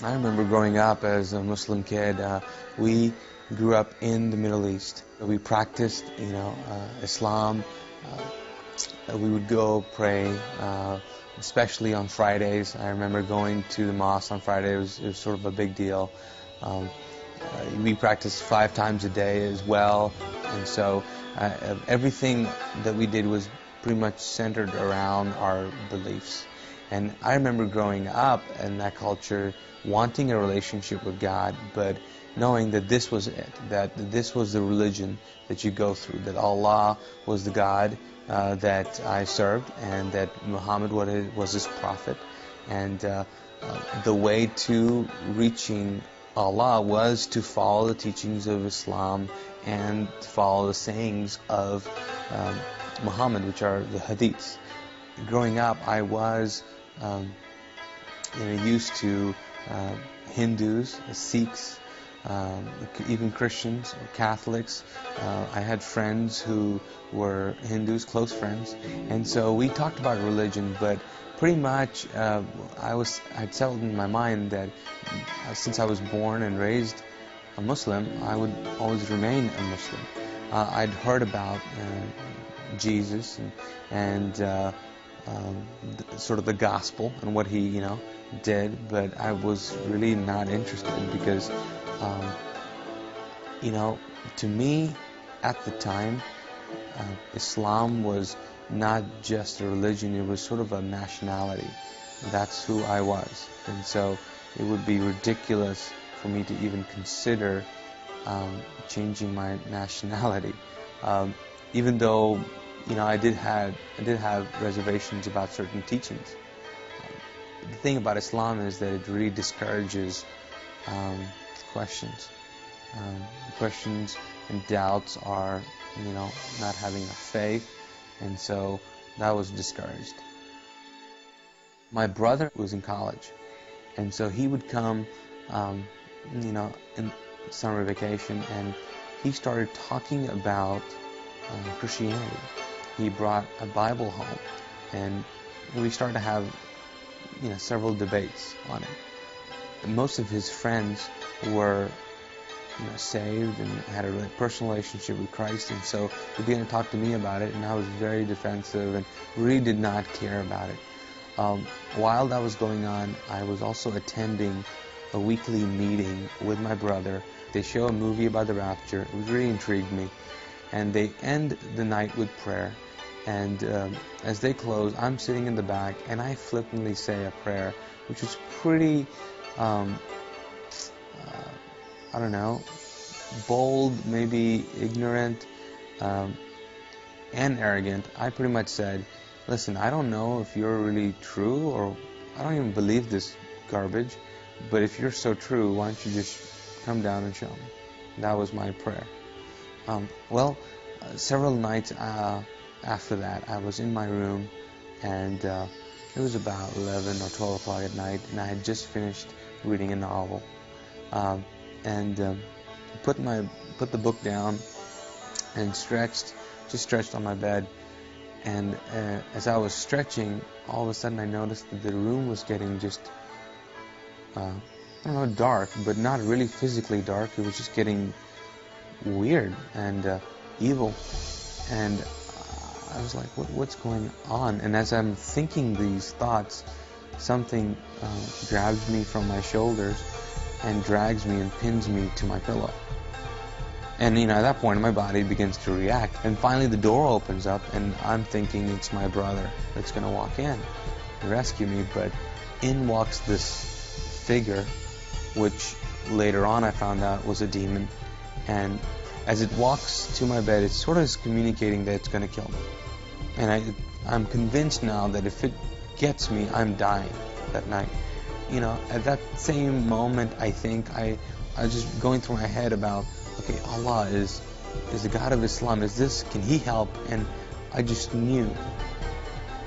I remember growing up as a Muslim kid. We grew up in the Middle East. We practiced, Islam. We would go pray, especially on Fridays. I remember going to the mosque on Friday. It was sort of a big deal. We practiced 5 times a day as well, and so everything that we did was pretty much centered around our beliefs. And I remember growing up in that culture, wanting a relationship with God, but knowing that this was it, that this was the religion that you go through, that Allah was the God that I served, and that Muhammad was his prophet, and the way to reaching Allah was to follow the teachings of Islam and to follow the sayings of Muhammad, which are the hadiths. Growing up, I was used to Hindus, Sikhs, even Christians, Catholics. I had friends who were Hindus, close friends, and so we talked about religion, but pretty much I'd settled in my mind that since I was born and raised a Muslim, I would always remain a Muslim. I'd heard about Jesus and sort of the gospel and what he did, but I was really not interested because to me at the time Islam was not just a religion, it was sort of a nationality. That's who I was, and so it would be ridiculous for me to even consider changing my nationality, even though I did have reservations about certain teachings. The thing about Islam is that it really discourages questions. Questions and doubts are, not having a faith, and so that was discouraged. My brother was in college, and so he would come, in summer vacation, and he started talking about Christianity. He brought a Bible home, and we started to have, several debates on it. And most of his friends were, saved and had a really personal relationship with Christ, and so he began to talk to me about it, and I was very defensive and really did not care about it. While that was going on, I was also attending a weekly meeting with my brother. They show a movie about the rapture. It really intrigued me, and they end the night with prayer. And as they close, I'm sitting in the back, and I flippantly say a prayer, which was pretty, bold, maybe ignorant, and arrogant. I pretty much said, listen, I don't know if you're really true, or I don't even believe this garbage, but if you're so true, why don't you just come down and show me? That was my prayer. Several nights after that, I was in my room, and it was about 11 or 12 o'clock at night, and I had just finished reading a novel, and put the book down and stretched on my bed. And as I was stretching, all of a sudden I noticed that the room was getting just dark, but not really physically dark. It was just getting weird and evil, and I was like, what's going on? And as I'm thinking these thoughts, something grabs me from my shoulders and drags me and pins me to my pillow. And at that point my body begins to react, and finally the door opens up, and I'm thinking it's my brother that's going to walk in and rescue me, but in walks this figure, which later on I found out was a demon, and as it walks to my bed, it sort of is communicating that it's going to kill me. And I'm convinced now that if it gets me, I'm dying that night. At that same moment, I think I was just going through my head about, okay, Allah is the God of Islam. Can He help? And I just knew,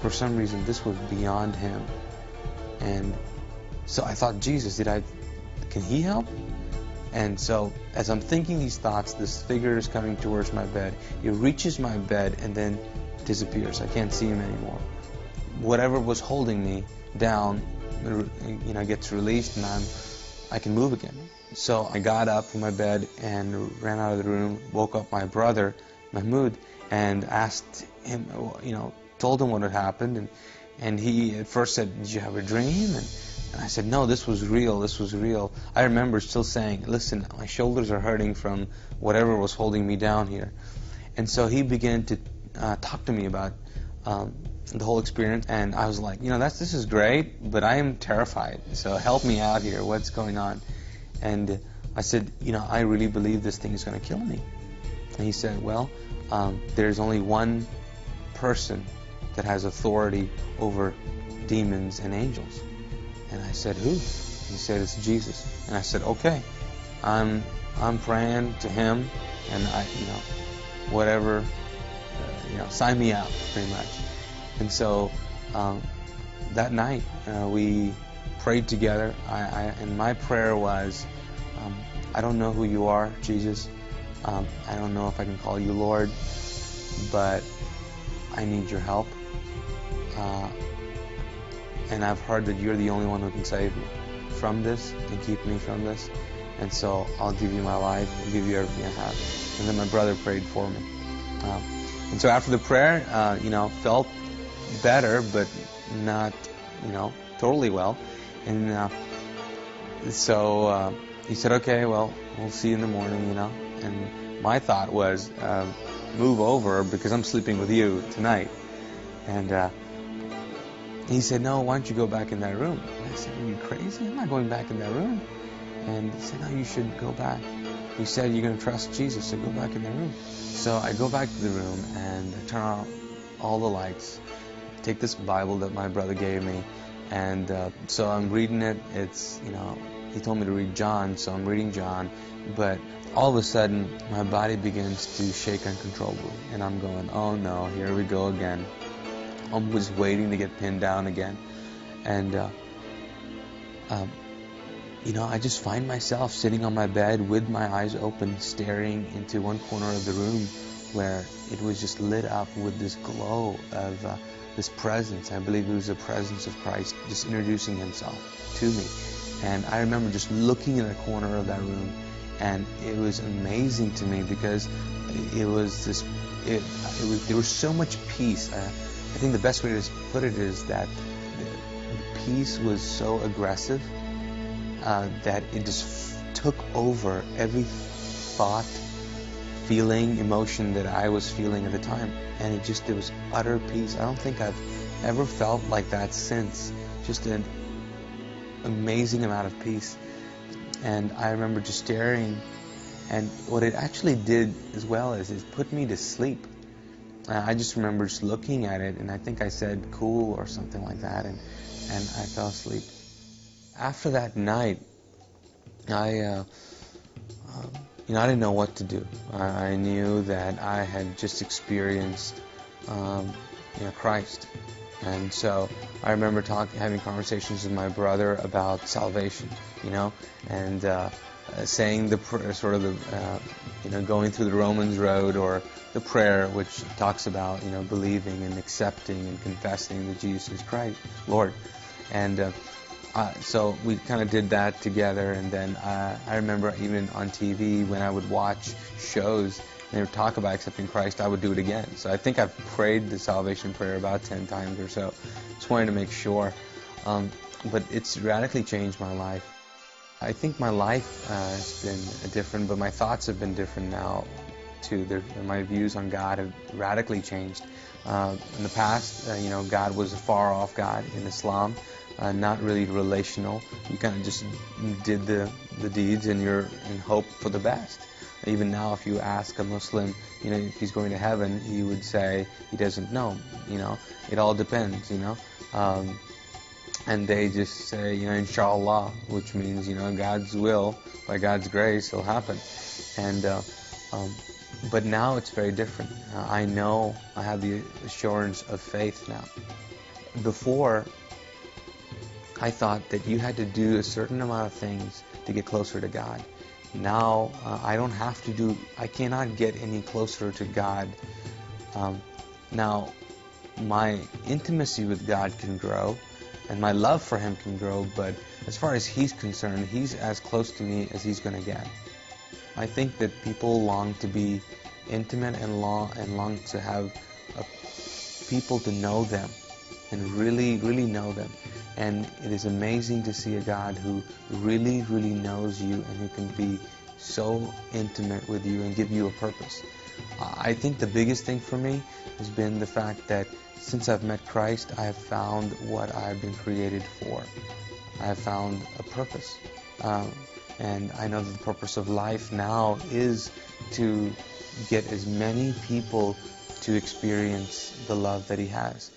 for some reason, this was beyond Him. And so I thought, Jesus, can He help? And so as I'm thinking these thoughts, this figure is coming towards my bed. It reaches my bed and then disappears. I can't see him anymore. Whatever was holding me down, gets released, and I'm I can move again. So I got up from my bed and ran out of the room, woke up my brother, Mahmoud, and asked him, told him what had happened. And he at first said, "Did you have a dream?" And I said, "No, this was real, this was real." I remember still saying, "Listen, my shoulders are hurting from whatever was holding me down here." And so he began to talk to me about the whole experience, and I was like, this is great, but I am terrified, so help me out here, what's going on? And I said, I really believe this thing is going to kill me. And he said, well, there's only one person that has authority over demons and angels. And I said, who? He said, it's Jesus. And I said, okay, I'm praying to him, and whatever, sign me out, pretty much. And so that night we prayed together, and my prayer was, I don't know who you are, Jesus. I don't know if I can call you Lord, but I need your help. And I've heard that you're the only one who can save me from this and keep me from this. And so I'll give you my life, I'll give you everything I have. And then my brother prayed for me. And so after the prayer, felt better, but not, totally well. And so he said, okay, well, we'll see you in the morning, And my thought was, move over because I'm sleeping with you tonight. And he said, no, why don't you go back in that room? And I said, are you crazy? I'm not going back in that room. And he said, no, you should go back. He said, you're going to trust Jesus, so go back in that room. So I go back to the room and I turn on all the lights, take this Bible that my brother gave me, and so I'm reading it. It's, he told me to read John, so I'm reading John, but all of a sudden my body begins to shake uncontrollably, and I'm going, oh no, here we go again. I'm just waiting to get pinned down again. And I just find myself sitting on my bed with my eyes open, staring into one corner of the room where it was just lit up with this glow of this presence. I believe it was the presence of Christ just introducing himself to me. And I remember just looking in the corner of that room, and it was amazing to me because there was so much peace. I think the best way to put it is that the peace was so aggressive that it just took over every thought, feeling, emotion that I was feeling at the time. And it was utter peace. I don't think I've ever felt like that since. Just an amazing amount of peace. And I remember just staring, and what it actually did as well is it put me to sleep. I just remember just looking at it, and I think I said cool or something like that, and I fell asleep. After that night, I didn't know what to do. I knew that I had just experienced, Christ, and so I remember having conversations with my brother about salvation, and saying the sort of the, going through the Romans road, or the prayer which talks about, believing and accepting and confessing that Jesus is Christ, Lord, and. So we kind of did that together, and then I remember even on TV when I would watch shows and they would talk about accepting Christ, I would do it again. So I think I've prayed the salvation prayer about 10 times or so. Just wanted to make sure. But it's radically changed my life. I think my life has been different, but my thoughts have been different now too. My views on God have radically changed. In the past, God was a far-off God in Islam. Not really relational. You kind of just did the deeds, and you're in hope for the best. Even now, if you ask a Muslim, if he's going to heaven, he would say he doesn't know. It all depends. And they just say, inshallah, which means, God's will, by God's grace, it'll happen. And but now it's very different. I know I have the assurance of faith now. Before, I thought that you had to do a certain amount of things to get closer to God. Now, I cannot get any closer to God. Now, my intimacy with God can grow, and my love for him can grow, but as far as he's concerned, he's as close to me as he's going to get. I think that people long to be intimate and long to have people to know them and really, really know them. And it is amazing to see a God who really, really knows you and who can be so intimate with you and give you a purpose. I think the biggest thing for me has been the fact that since I've met Christ, I have found what I've been created for. I have found a purpose. And I know that the purpose of life now is to get as many people to experience the love that He has.